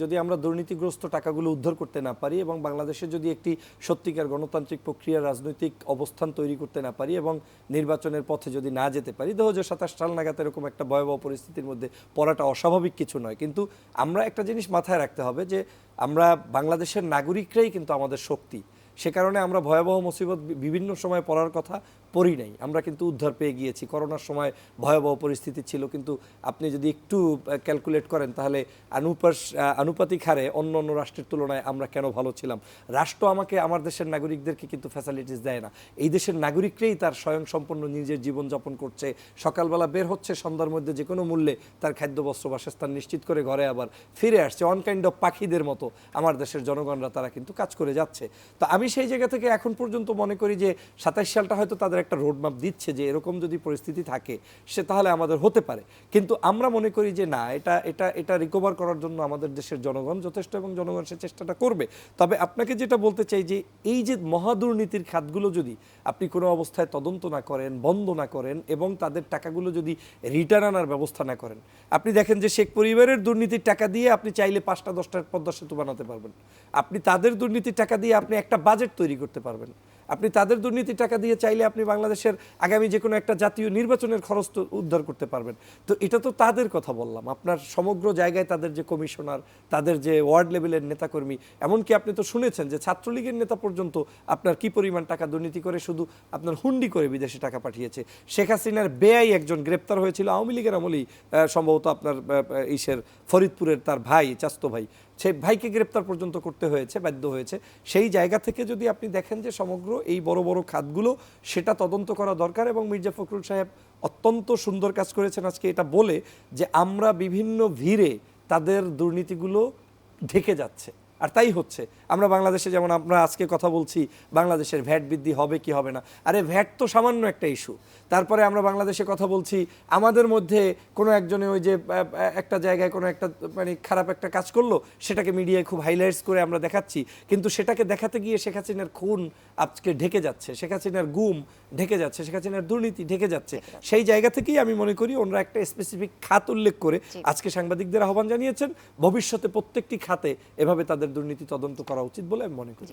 যদি আমরা দুর্নীতিগ্রস্ত টাকাগুলো উদ্ধার করতে না পারি এবং বাংলাদেশে যদি একটি সত্যিকার গণতান্ত্রিক প্রক্রিয়া রাজনৈতিক অবস্থান তৈরি করতে না পারি এবং নির্বাচনের পথে যদি না যেতে পারি ২০২৭ সাল নাগাদ এরকম একটা ভয়াবহ পরিস্থিতির মধ্যে পড়াটা অস্বাভাবিক কিছু নয়। কিন্তু আমরা একটা জিনিস মাথায় রাখতে হবে যে আমরা বাংলাদেশের নাগরিকরাই কিন্তু আমাদের শক্তি। সে কারণে আমরা ভয়াবহ মুসিবত বিভিন্ন সময় পড়ার কথা পড়ি নাই, আমরা কিন্তু উদ্ধার পেয়ে গিয়েছি। করোনার সময় ভয়াবহ পরিস্থিতি ছিল, কিন্তু আপনি যদি একটু ক্যালকুলেট করেন তাহলে আনুপাতিক হারে অন্য অন্য রাষ্ট্রের তুলনায় আমরা কেন ভালো ছিলাম। রাষ্ট্র আমাকে আমার দেশের নাগরিকদেরকে কিন্তু ফ্যাসিলিটিস দেয় না, এই দেশের নাগরিকরাই তার স্বয়ংসম্পন্ন নিজের জীবনযাপন করছে। সকালবেলা বের হচ্ছে, সন্ধ্যার মধ্যে যে কোনো মূল্যে তার খাদ্য বস্ত্র বাসস্থান নিশ্চিত করে ঘরে আবার ফিরে আসছে। অন কাইন্ড অফ পাখিদের মতো আমার দেশের জনগণরা তারা কিন্তু কাজ করে যাচ্ছে। তো আমি সেই জায়গা থেকে এখন পর্যন্ত মনে করি যে ২৭ সালটা হয়তো তাদের একটা রোডম্যাপ দিচ্ছে যে এরকম যদি পরিস্থিতি থাকে সে তাহলে আমাদের হতে পারে। কিন্তু আমরা মনে করি যে না, এটা রিকভার করার জন্য আমাদের দেশের জনগণ যথেষ্ট এবং জনগণ সে চেষ্টাটা করবে। তবে আপনাকে যেটা বলতে চাই যে এই যে মহাদুর্নীতির খাতগুলো যদি আপনি কোনো অবস্থায় তদন্ত না করেন, বন্ধ না করেন এবং তাদের টাকাগুলো যদি রিটার্ন আনার ব্যবস্থা না করেন, আপনি দেখেন যে শেখ পরিবারের দুর্নীতির টাকা দিয়ে আপনি চাইলে ৫টা 10টা পদ্মা সেতু বানাতে পারবেন। আপনি তাদের দুর্নীতির টাকা দিয়ে আপনি একটা বাজেট তৈরি করতে পারবেন। আপনি তাদের দুর্নীতির টাকা দিয়ে চাইলে আপনি বাংলাদেশের আগামী যে কোনো একটা জাতীয় নির্বাচনের খরচ তো উদ্ধার করতে পারবেন। তো এটা তো তাদের কথা বললাম। আপনার সমগ্র জায়গায় তাদের যে কমিশনার, তাদের যে ওয়ার্ড লেভেলের নেতাকর্মী, এমনকি আপনি তো শুনেছেন যে ছাত্রলীগের নেতা পর্যন্ত আপনার কি পরিমাণ টাকা দুর্নীতি করে শুধু আপনার হুন্ডি করে বিদেশে টাকা পাঠিয়েছে। শেখ হাসিনার বেআই একজন গ্রেপ্তার হয়েছিল আওয়ামী লীগের আমলেই, সম্ভবত আপনার ইসের ফরিদপুরের তার ভাই, চাস্তো ভাই, সেই ভাইকে গ্রেপ্তার পর্যন্ত করতে হয়েছে, বাধ্য হয়েছে। সেই জায়গা থেকে যদি আপনি দেখেন যে সমগ্র এই বড় বড় খাতগুলো সেটা তদন্ত করা দরকার। এবং মির্জা ফখরুল সাহেব অত্যন্ত সুন্দর কাজ করেছেন আজকে এটা বলে যে আমরা বিভিন্ন ভিড়ে তাদের দুর্নীতিগুলো ঢেকে যাচ্ছে, আর তাই হচ্ছে। আমরা বাংলাদেশে যেমন আমরা আজকে কথা বলছি বাংলাদেশের ভ্যাট বৃদ্ধি হবে কি হবে না, আরে ভ্যাট তো সামান্য একটা ইস্যু। তারপরে আমরা বাংলাদেশে কথা বলছি আমাদের মধ্যে কোনো একজনে ওই যে একটা জায়গায় কোনো একটা মানে খারাপ একটা কাজ করলো, সেটাকে মিডিয়ায় খুব হাইলাইটস করে আমরা দেখাচ্ছি, কিন্তু সেটাকে দেখাতে গিয়ে শেখ হাসিনার খুন আজকে ঢেকে যাচ্ছে, শেখ হাসিনার গুম ঢেকে যাচ্ছে, শেখ হাসিনার দুর্নীতি ঢেকে যাচ্ছে। সেই জায়গা থেকেই আমি মনে করি ওনারা একটা স্পেসিফিক খাত উল্লেখ করে আজকে সাংবাদিকদের আহ্বান জানিয়েছেন। ভবিষ্যতে প্রত্যেকটি খাতে এভাবে তাদের দুর্নীতি তদন্ত করা উচিত বলে আমি মনে করি।